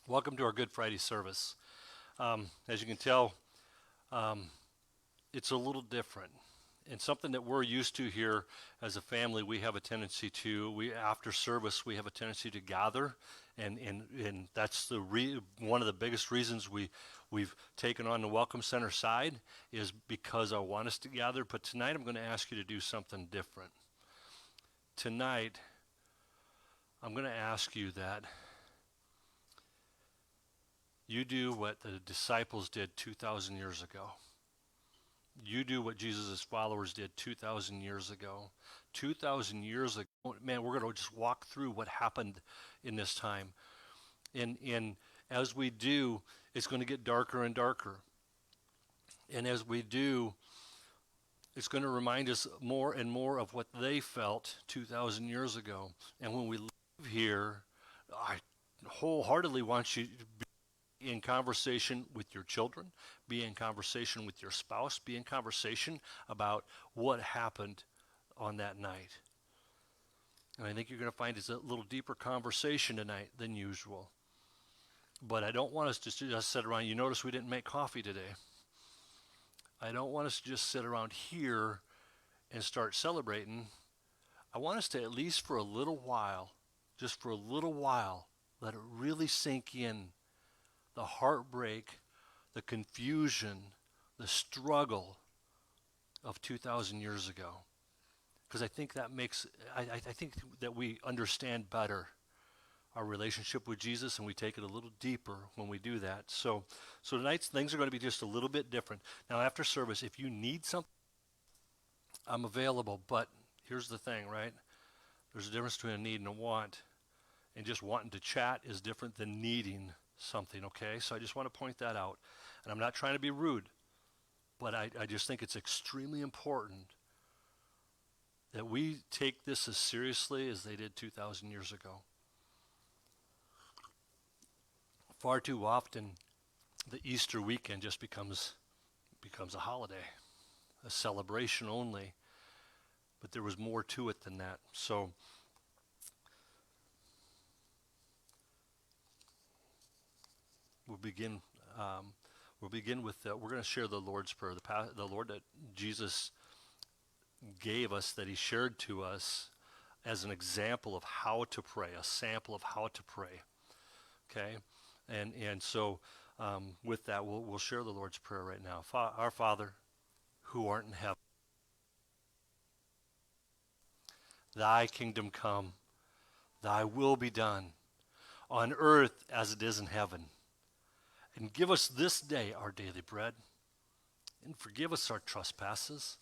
Welcome to our Good Friday service. As you can tell, um, it's a little different. And something that we're used to here as a family, we have a tendency after service, we have a tendency to gather. And that's one of the biggest reasons we've taken on the Welcome Center side is because I want us to gather. But tonight I'm going to ask you to do something different. Tonight, I'm going to ask you that you do what the disciples did 2,000 years ago. You do what Jesus' followers did 2,000 years ago. 2,000 years ago, man, we're going to just walk through what happened in this time. And as we do, it's going to get darker and darker. And as we do, it's going to remind us more and more of what they felt 2,000 years ago. And when we leave here, I wholeheartedly want you to be in conversation with your children, be in conversation with your spouse, be in conversation about what happened on that night. And I think you're going to find it's a little deeper conversation tonight than usual. But I don't want us to just sit around. You notice we didn't make coffee today. I don't want us to just sit around here and start celebrating. I want us to, at least for a little while, just for a little while, let it really sink in. The heartbreak, the confusion, the struggle of 2,000 years ago. Because I think I think that we understand better our relationship with Jesus, and we take it a little deeper when we do that. So tonight's things are going to be just a little bit different. Now, after service, if you need something, I'm available. But here's the thing, right? There's a difference between a need and a want. And just wanting to chat is different than needing something, okay? So I just want to point that out. And I'm not trying to be rude, but I just think it's extremely important that we take this as seriously as they did 2,000 years ago. Far too often, the Easter weekend just becomes a holiday, a celebration only. But there was more to it than that. So we'll begin with we're going to share the Lord's Prayer, the Lord that Jesus gave us, that he shared to us as an example of how to pray, a sample of how to pray. Okay, and so with that, we'll share the Lord's Prayer right now. Our Father, who art in heaven, thy kingdom come, thy will be done, on earth as it is in heaven. And give us this day our daily bread, and forgive us our trespasses,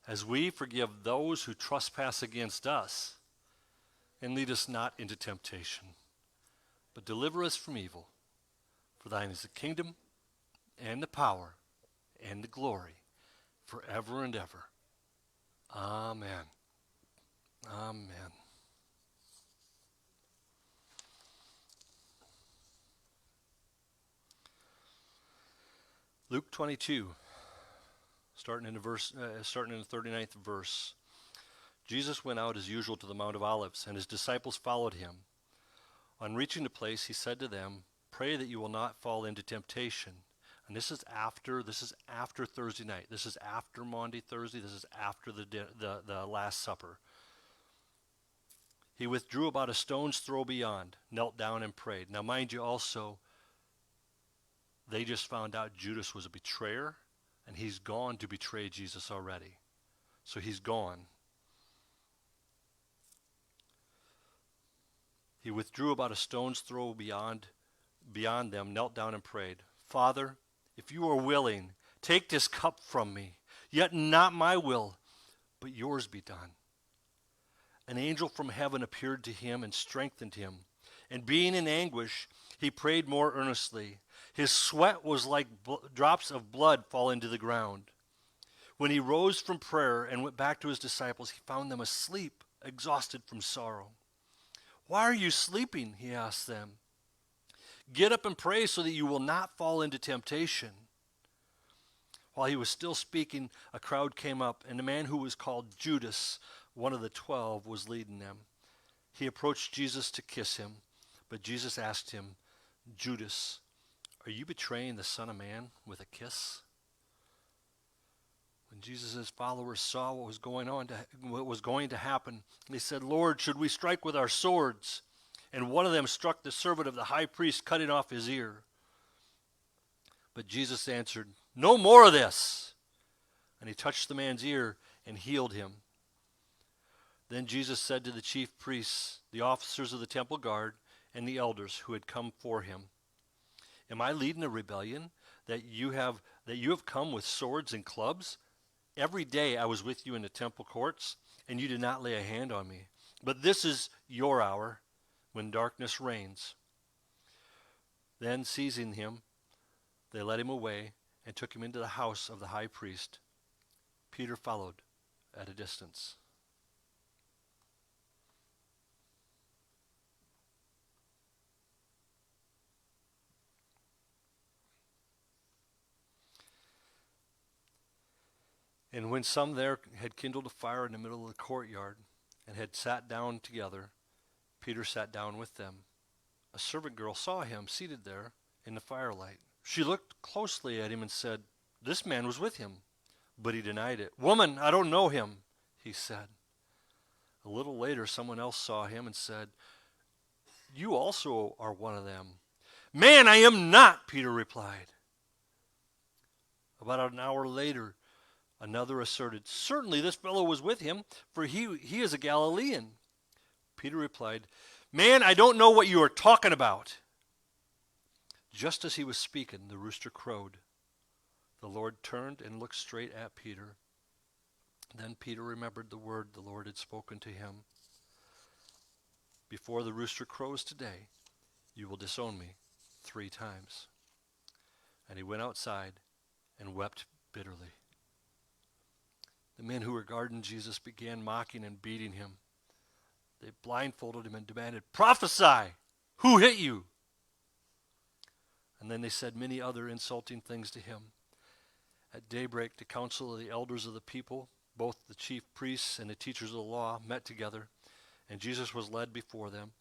as we forgive those who trespass against us. And lead us not into temptation, but deliver us from evil. For thine is the kingdom, and the power, and the glory, forever and ever. Amen. Amen. Luke 22, starting in the 39th verse. Jesus went out as usual to the Mount of Olives, and his disciples followed him. On reaching the place, he said to them, "Pray that you will not fall into temptation." And this is after Thursday night. This is after Maundy Thursday. This is after the Last Supper. He withdrew about a stone's throw beyond, knelt down and prayed. Now, mind you, also, they just found out Judas was a betrayer, and he's gone to betray Jesus already. So he's gone. He withdrew about a stone's throw beyond them, knelt down and prayed, "Father, if you are willing, take this cup from me, yet not my will, but yours be done." An angel from heaven appeared to him and strengthened him. And being in anguish, he prayed more earnestly. His sweat was like drops of blood falling to the ground. When he rose from prayer and went back to his disciples, he found them asleep, exhausted from sorrow. "Why are you sleeping?" he asked them. "Get up and pray so that you will not fall into temptation." While he was still speaking, a crowd came up, and the man who was called Judas, one of the 12, was leading them. He approached Jesus to kiss him, but Jesus asked him, Judas, are you betraying the Son of Man with a kiss? When Jesus' followers saw what was going to happen, they said, Lord, should we strike with our swords? And one of them struck the servant of the high priest, cutting off his ear. But Jesus answered, no more of this. And he touched the man's ear and healed him. Then Jesus said to the chief priests, the officers of the temple guard, and the elders who had come for him, am I leading a rebellion that you have come with swords and clubs? Every day I was with you in the temple courts, and you did not lay a hand on me. But this is your hour when darkness reigns. Then seizing him, they led him away and took him into the house of the high priest. Peter followed at a distance. And when some there had kindled a fire in the middle of the courtyard and had sat down together, Peter sat down with them. A servant girl saw him seated there in the firelight. She looked closely at him and said, this man was with him. But he denied it. Woman, I don't know him, he said. A little later, someone else saw him and said, you also are one of them. Man, I am not, Peter replied. About an hour later, another asserted, certainly this fellow was with him, for he is a Galilean. Peter replied, man, I don't know what you are talking about. Just as he was speaking, the rooster crowed. The Lord turned and looked straight at Peter. Then Peter remembered the word the Lord had spoken to him. Before the rooster crows today, you will disown me 3 times. And he went outside and wept bitterly. The men who were guarding Jesus began mocking and beating him. They blindfolded him and demanded, prophesy! Who hit you? And then they said many other insulting things to him. At daybreak, the council of the elders of the people, both the chief priests and the teachers of the law, met together, and Jesus was led before them.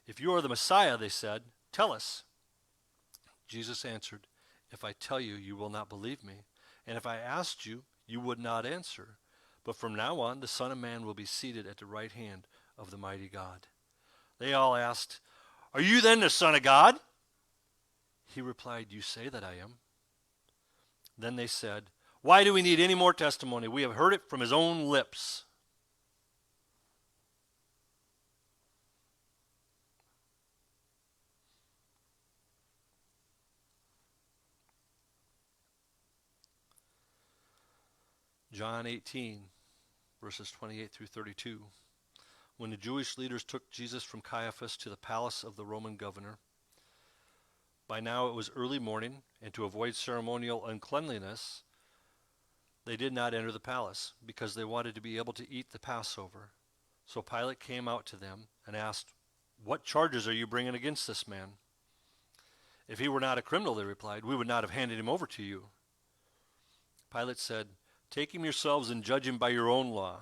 If you are the Messiah, they said, tell us. Jesus answered, if I tell you, you will not believe me. And if I asked you, you would not answer. But from now on, the Son of Man will be seated at the right hand of the mighty God. They all asked, are you then the Son of God? He replied, you say that I am. Then they said, why do we need any more testimony? We have heard it from his own lips. John 18, verses 28 through 32. When the Jewish leaders took Jesus from Caiaphas to the palace of the Roman governor, by now it was early morning, and to avoid ceremonial uncleanliness, they did not enter the palace, because they wanted to be able to eat the Passover. So Pilate came out to them and asked, what charges are you bringing against this man? If he were not a criminal, they replied, we would not have handed him over to you. Pilate said, take him yourselves and judge him by your own law.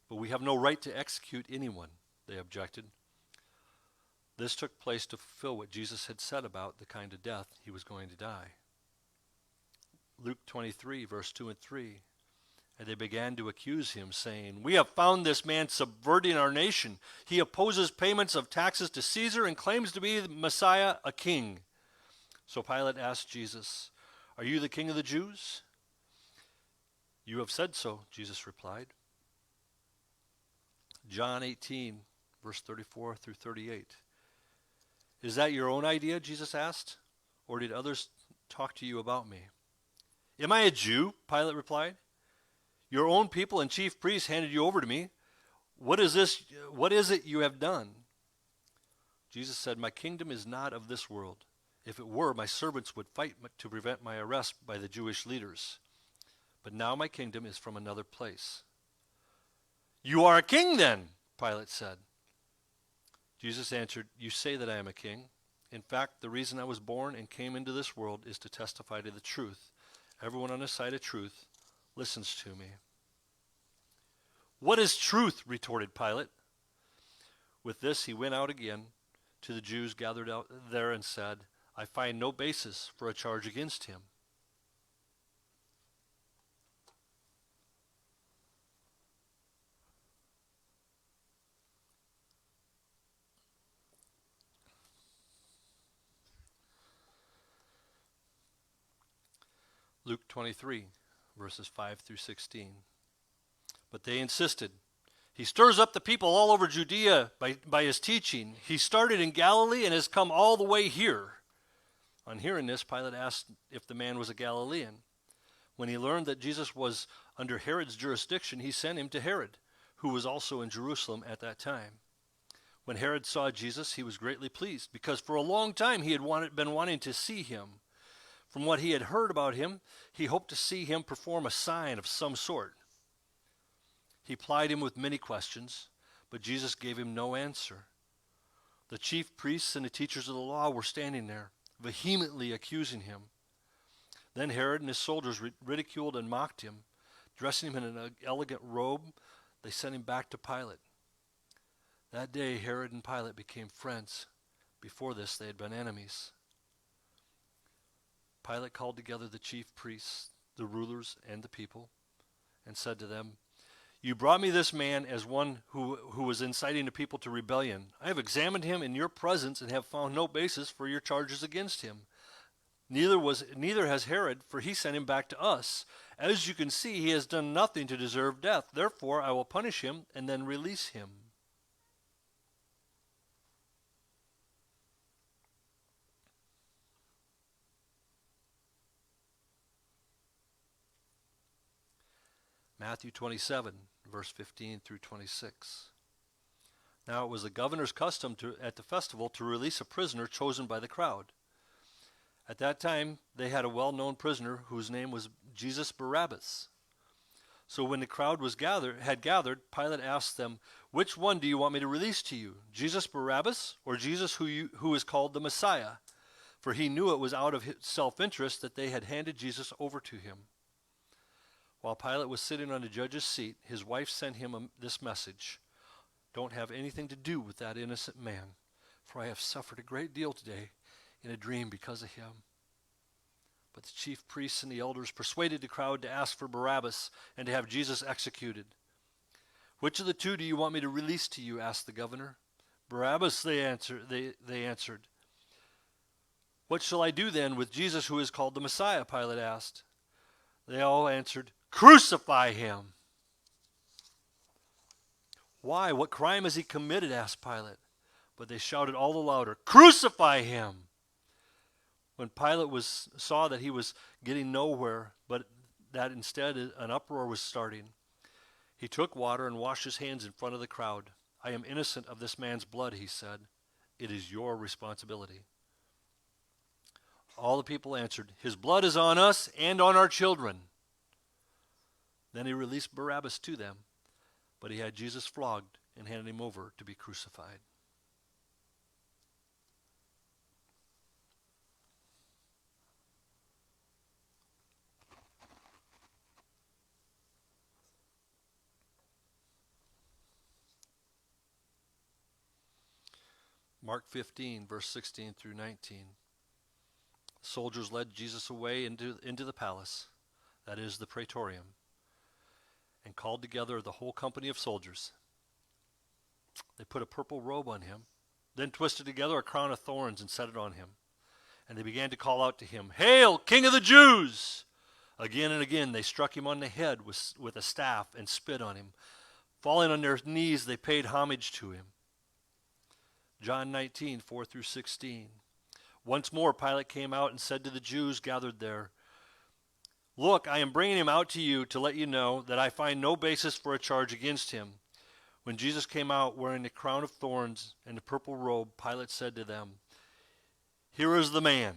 But we have no right to execute anyone, they objected. This took place to fulfill what Jesus had said about the kind of death he was going to die. Luke 23, verse 2 and 3. And they began to accuse him, saying, we have found this man subverting our nation. He opposes payments of taxes to Caesar and claims to be the Messiah, a king. So Pilate asked Jesus, are you the king of the Jews? You have said so, Jesus replied. John 18, verse 34 through 38. Is that your own idea, Jesus asked, or did others talk to you about me? Am I a Jew? Pilate replied. Your own people and chief priests handed you over to me. What is it you have done? Jesus said, my kingdom is not of this world. If it were, my servants would fight to prevent my arrest by the Jewish leaders. But now my kingdom is from another place. You are a king then, Pilate said. Jesus answered, you say that I am a king. In fact, the reason I was born and came into this world is to testify to the truth. Everyone on the side of truth listens to me. What is truth? Retorted Pilate. With this, he went out again to the Jews gathered out there and said, I find no basis for a charge against him. Luke 23, verses 5 through 16. But they insisted. He stirs up the people all over Judea by his teaching. He started in Galilee and has come all the way here. On hearing this, Pilate asked if the man was a Galilean. When he learned that Jesus was under Herod's jurisdiction, he sent him to Herod, who was also in Jerusalem at that time. When Herod saw Jesus, he was greatly pleased, because for a long time he had been wanting to see him. From what he had heard about him, he hoped to see him perform a sign of some sort. He plied him with many questions, but Jesus gave him no answer. The chief priests and the teachers of the law were standing there, vehemently accusing him. Then Herod and his soldiers ridiculed and mocked him. Dressing him in an elegant robe, they sent him back to Pilate. That day Herod and Pilate became friends. Before this they had been enemies. Pilate called together the chief priests, the rulers, and the people, and said to them, You brought me this man as one who was inciting the people to rebellion. I have examined him in your presence and have found no basis for your charges against him. Neither has Herod, for he sent him back to us. As you can see, he has done nothing to deserve death. Therefore, I will punish him and then release him. Matthew 27, verse 15 through 26. Now it was the governor's custom at the festival to release a prisoner chosen by the crowd. At that time, they had a well-known prisoner whose name was Jesus Barabbas. So when the crowd had gathered, Pilate asked them, Which one do you want me to release to you, Jesus Barabbas or Jesus who is called the Messiah? For he knew it was out of self-interest that they had handed Jesus over to him. While Pilate was sitting on the judge's seat, his wife sent him this message, Don't have anything to do with that innocent man, for I have suffered a great deal today in a dream because of him. But the chief priests and the elders persuaded the crowd to ask for Barabbas and to have Jesus executed. Which of the two do you want me to release to you? Asked the governor. Barabbas, they answered. What shall I do then with Jesus who is called the Messiah? Pilate asked. They all answered, Crucify him. Why? What crime has he committed? Asked Pilate. But they shouted all the louder, Crucify him! When Pilate saw that he was getting nowhere, but that instead an uproar was starting, he took water and washed his hands in front of the crowd. I am innocent of this man's blood, he said. It is your responsibility. All the people answered, His blood is on us and on our children. Then he released Barabbas to them, but he had Jesus flogged and handed him over to be crucified. Mark 15, verse 16 through 19. Soldiers led Jesus away into the palace, that is the praetorium, and called together the whole company of soldiers. They put a purple robe on him, then twisted together a crown of thorns and set it on him. And they began to call out to him, Hail, King of the Jews! Again and again they struck him on the head with a staff and spit on him. Falling on their knees, they paid homage to him. John 19, 4 through 16. Once more Pilate came out and said to the Jews gathered there, Look, I am bringing him out to you to let you know that I find no basis for a charge against him. When Jesus came out wearing the crown of thorns and the purple robe, Pilate said to them, Here is the man.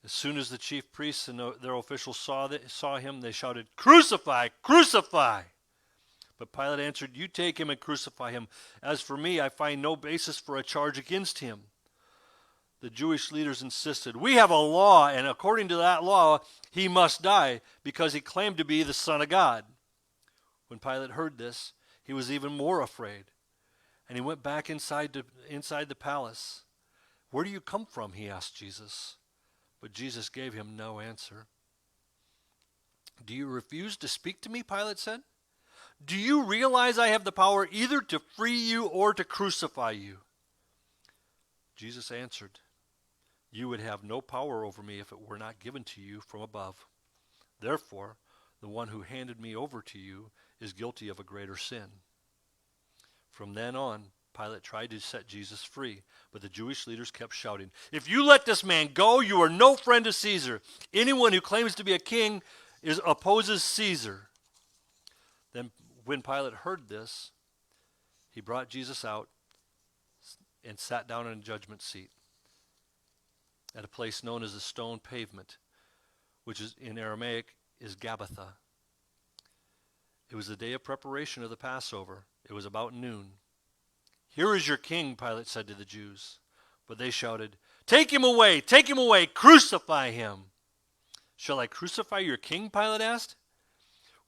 As soon as the chief priests and their officials saw him, they shouted, Crucify! Crucify! But Pilate answered, You take him and crucify him. As for me, I find no basis for a charge against him. The Jewish leaders insisted, We have a law, and according to that law, he must die, because he claimed to be the Son of God. When Pilate heard this, he was even more afraid, And he went back inside the palace. "Where do you come from?" he asked Jesus. But Jesus gave him no answer. "Do you refuse to speak to me?" Pilate said. "Do you realize I have the power either to free you or to crucify you?" Jesus answered, "You would have no power over me if it were not given to you from above. Therefore, the one who handed me over to you is guilty of a greater sin." From then on, Pilate tried to set Jesus free, but the Jewish leaders kept shouting, "If you let this man go, you are no friend to Caesar. Anyone who claims to be a king opposes Caesar." Then when Pilate heard this, he brought Jesus out and sat down on a judgment seat at a place known as the stone pavement, which is in Aramaic is Gabbatha. It was the day of preparation of the Passover. It was about noon. "Here is your king," Pilate said to the Jews. But they shouted, take him away, crucify him." "Shall I crucify your king?" Pilate asked.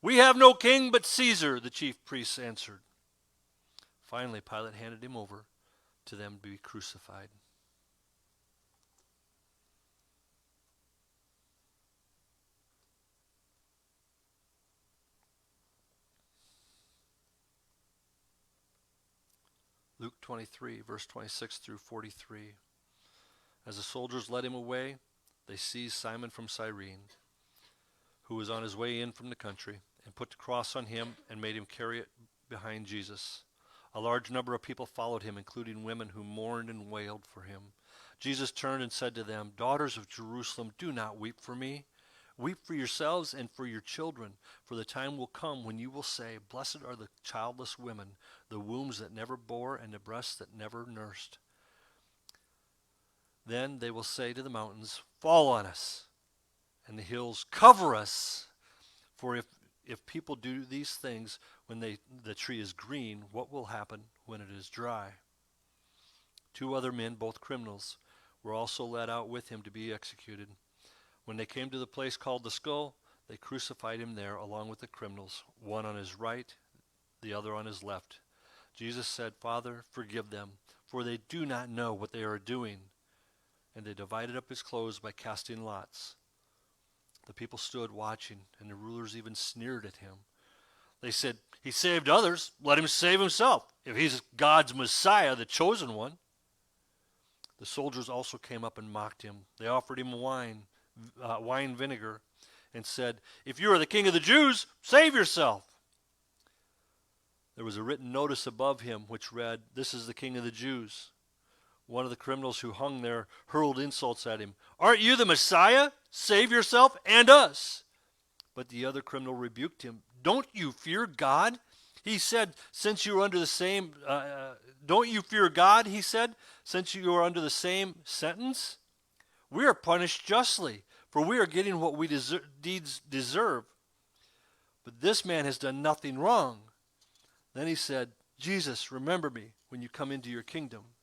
"We have no king but Caesar," the chief priests answered. Finally, Pilate handed him over to them to be crucified. Luke 23, verse 26 through 43. As the soldiers led him away, they seized Simon from Cyrene, who was on his way in from the country, and put the cross on him and made him carry it behind Jesus. A large number of people followed him, including women who mourned and wailed for him. Jesus turned and said to them, "Daughters of Jerusalem, do not weep for me. Weep for yourselves and for your children, for the time will come when you will say, 'Blessed are the childless women, the wombs that never bore, and the breasts that never nursed.' Then they will say to the mountains, 'Fall on us,' and the hills, 'Cover us.' For if people do these things when the tree is green, what will happen when it is dry?" 2 other men, both criminals, were also led out with him to be executed. When they came to the place called the Skull, they crucified him there along with the criminals, one on his right, the other on his left. Jesus said, "Father, forgive them, for they do not know what they are doing." And they divided up his clothes by casting lots. The people stood watching, and the rulers even sneered at him. They said, "He saved others, let him save himself, if he's God's Messiah, the chosen one." The soldiers also came up and mocked him. They offered him wine vinegar, and said, "If you are the king of the Jews, save yourself." There was a written notice above him which read, "This is the king of the Jews." One of the criminals who hung there hurled insults at him. "Aren't you the Messiah? Save yourself and us." But the other criminal rebuked him. "Don't you fear God?" He said, "Since you are under the same, don't you fear God?" He said, "Since you are under the same sentence? We are punished justly, for we are getting what we deeds deserve. But this man has done nothing wrong." Then he said, "Jesus, remember me when you come into your kingdom."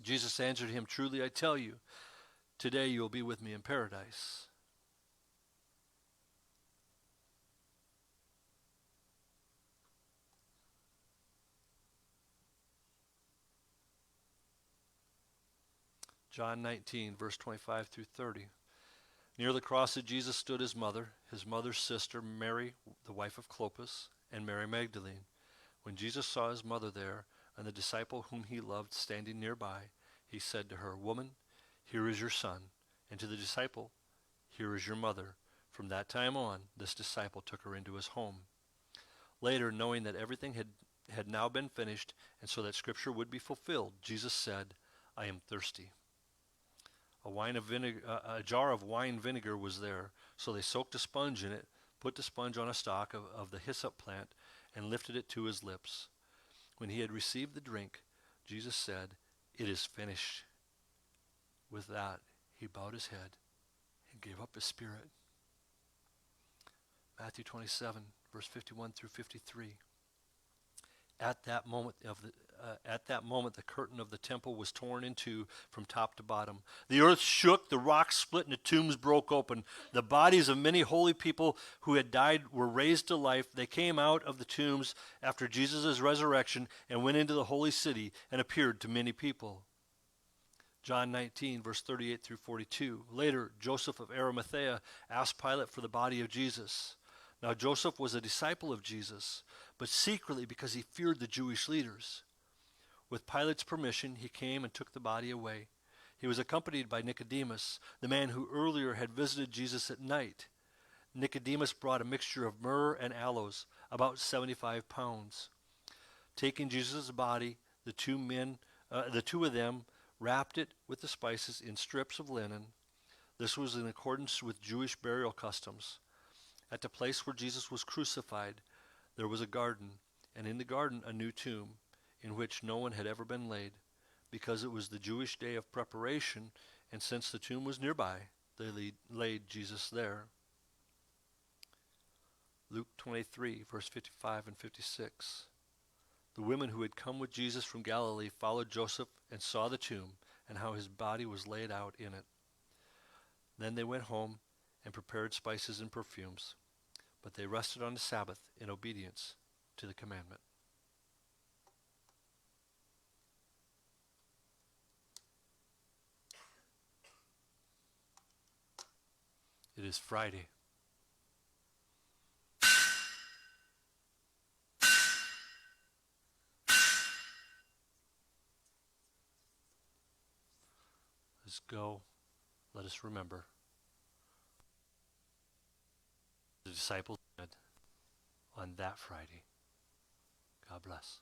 Jesus answered him, "Truly I tell you, today you will be with me in paradise." John 19, verse 25 through 30. Near the cross of Jesus stood his mother's sister, Mary, the wife of Clopas, and Mary Magdalene. When Jesus saw his mother there, and the disciple whom he loved standing nearby, he said to her, "Woman, here is your son," and to the disciple, "Here is your mother." From that time on, this disciple took her into his home. Later, knowing that everything had now been finished, and so that Scripture would be fulfilled, Jesus said, "I am thirsty." A jar of wine vinegar was there, so they soaked a sponge in it, put the sponge on a stalk of the hyssop plant, and lifted it to his lips. When he had received the drink, Jesus said, "It is finished." With that, he bowed his head and gave up his spirit. Matthew 27, verse 51 through 53. At that moment the curtain of the temple was torn in two from top to bottom. The earth shook, the rocks split, and the tombs broke open. The bodies of many holy people who had died were raised to life. They came out of the tombs after Jesus' resurrection and went into the holy city and appeared to many people. John 19, verse 38 through 42. Later, Joseph of Arimathea asked Pilate for the body of Jesus. Now Joseph was a disciple of Jesus, but secretly because he feared the Jewish leaders. With Pilate's permission, he came and took the body away. He was accompanied by Nicodemus, the man who earlier had visited Jesus at night. Nicodemus brought a mixture of myrrh and aloes, about 75 pounds. Taking Jesus' body, the two of them wrapped it with the spices in strips of linen. This was in accordance with Jewish burial customs. At the place where Jesus was crucified, there was a garden, and in the garden a new tomb, in which no one had ever been laid. Because it was the Jewish day of preparation, and since the tomb was nearby, they laid Jesus there. Luke 23, verse 55 and 56. The women who had come with Jesus from Galilee followed Joseph and saw the tomb and how his body was laid out in it. Then they went home and prepared spices and perfumes, but they rested on the Sabbath in obedience to the commandment. It is Friday. Let's go. Let us remember the disciples did on that Friday. God bless.